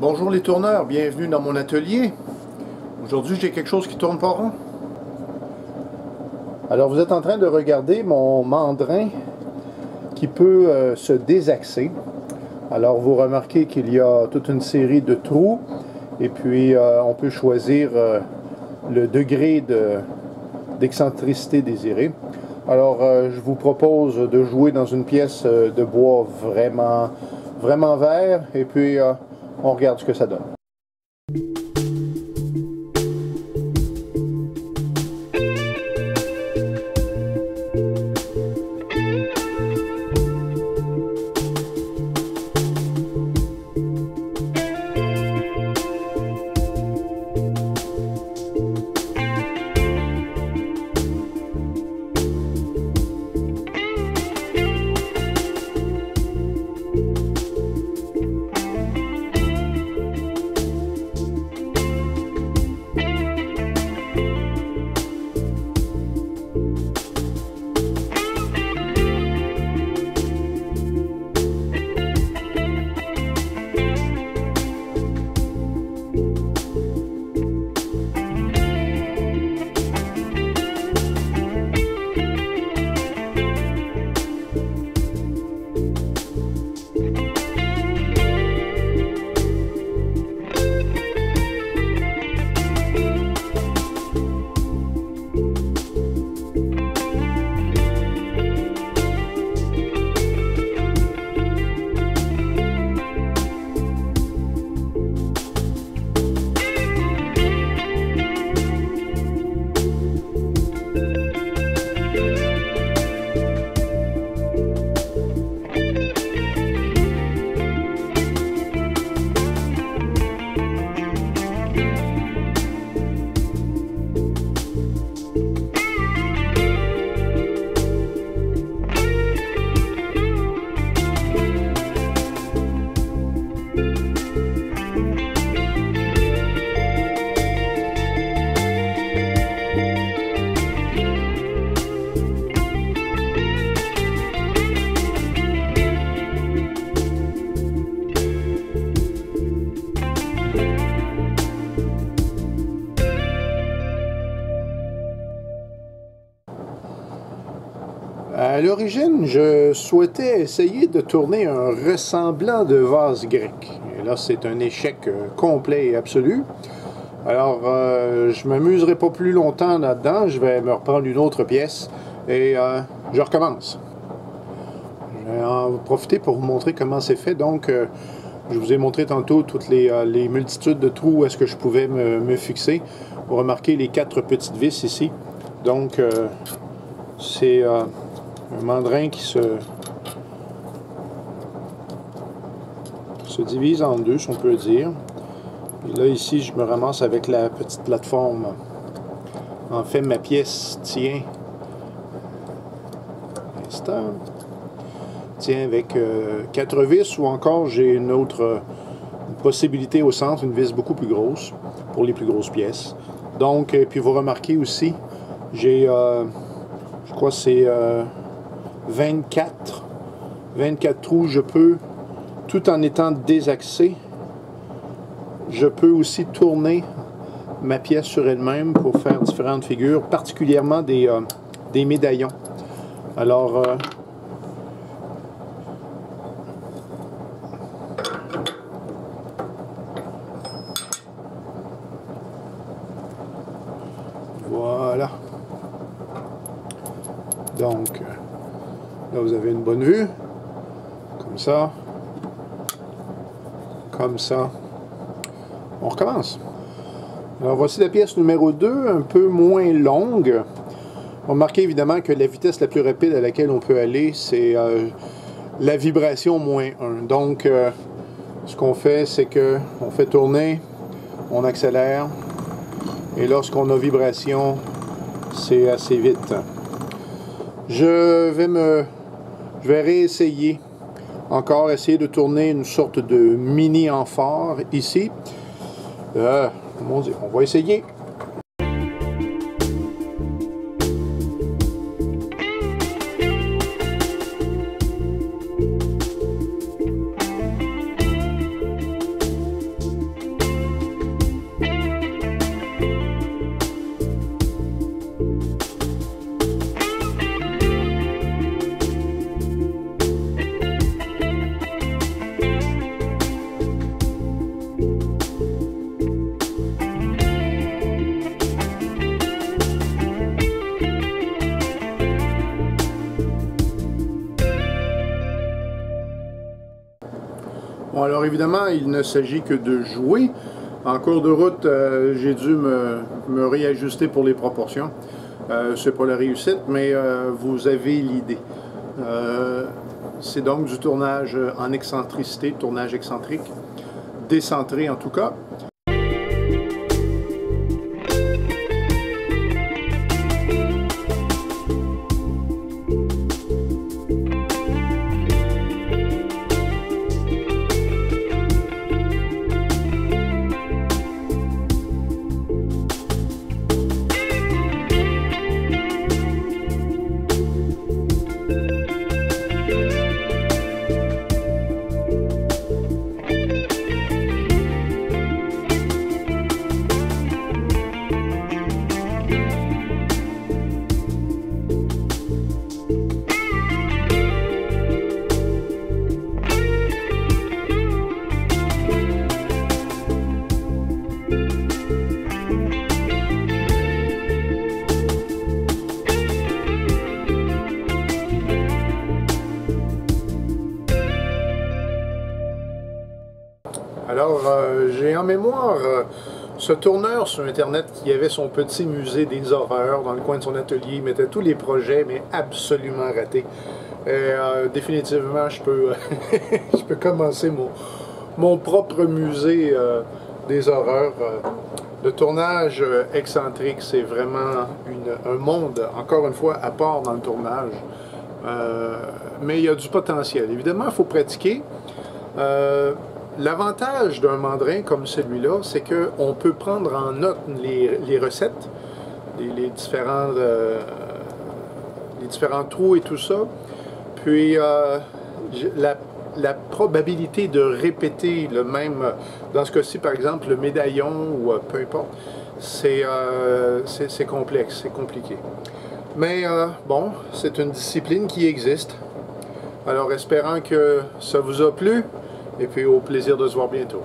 Bonjour les tourneurs, bienvenue dans mon atelier. Aujourd'hui, j'ai quelque chose qui tourne pas rond. Alors, vous êtes en train de regarder mon mandrin qui peut se désaxer. Alors, vous remarquez qu'il y a toute une série de trous et puis on peut choisir le degré d'excentricité désiré. Alors, je vous propose de jouer dans une pièce de bois vraiment vert et puis on regarde ce que ça donne. À l'origine, je souhaitais essayer de tourner un ressemblant de vase grec. Et là, c'est un échec complet et absolu. Alors, je ne m'amuserai pas plus longtemps là-dedans. Je vais me reprendre une autre pièce et je recommence. Je vais en profiter pour vous montrer comment c'est fait. Donc, je vous ai montré tantôt toutes les multitudes de trous où est-ce que je pouvais me fixer. Vous remarquez les 4 petites vis ici. Donc, c'est un mandrin qui se divise en deux, si on peut dire. Et là, ici, je me ramasse avec la petite plateforme. En fait, ma pièce tient avec 4 vis, ou encore j'ai une autre possibilité au centre, une vis beaucoup plus grosse pour les plus grosses pièces. Donc, puis vous remarquez aussi, j'ai, je crois que c'est 24 trous. Je peux, tout en étant désaxé, je peux aussi tourner ma pièce sur elle-même pour faire différentes figures, particulièrement des médaillons. Alors, voilà. Donc, là, vous avez une bonne vue. Comme ça. Comme ça. On recommence. Alors, voici la pièce numéro 2, un peu moins longue. Remarquez évidemment que la vitesse la plus rapide à laquelle on peut aller, c'est la vibration -1. Donc, ce qu'on fait, c'est qu'on fait tourner, on accélère, et lorsqu'on a vibration, c'est assez vite. Je vais réessayer, encore essayer de tourner une sorte de mini amphore ici. Mon Dieu, on va essayer. Bon, alors évidemment, il ne s'agit que de jouer. En cours de route, j'ai dû me réajuster pour les proportions. C'est pas la réussite, mais vous avez l'idée. C'est donc du tournage en excentricité, tournage excentrique, décentré en tout cas. Alors, j'ai en mémoire ce tourneur sur Internet qui avait son petit musée des horreurs dans le coin de son atelier. Il mettait tous les projets, mais absolument ratés. Et définitivement, je peux, je peux commencer mon propre musée des horreurs. Le tournage excentrique, c'est vraiment un monde, encore une fois, à part dans le tournage. Mais il y a du potentiel. Évidemment, il faut pratiquer. L'avantage d'un mandrin comme celui-là, c'est qu'on peut prendre en note les recettes, les différents trous et tout ça. Puis la probabilité de répéter le même, dans ce cas-ci par exemple le médaillon ou peu importe, c'est complexe, c'est compliqué. Mais bon, c'est une discipline qui existe. Alors espérant que ça vous a plu. Et puis au plaisir de se voir bientôt.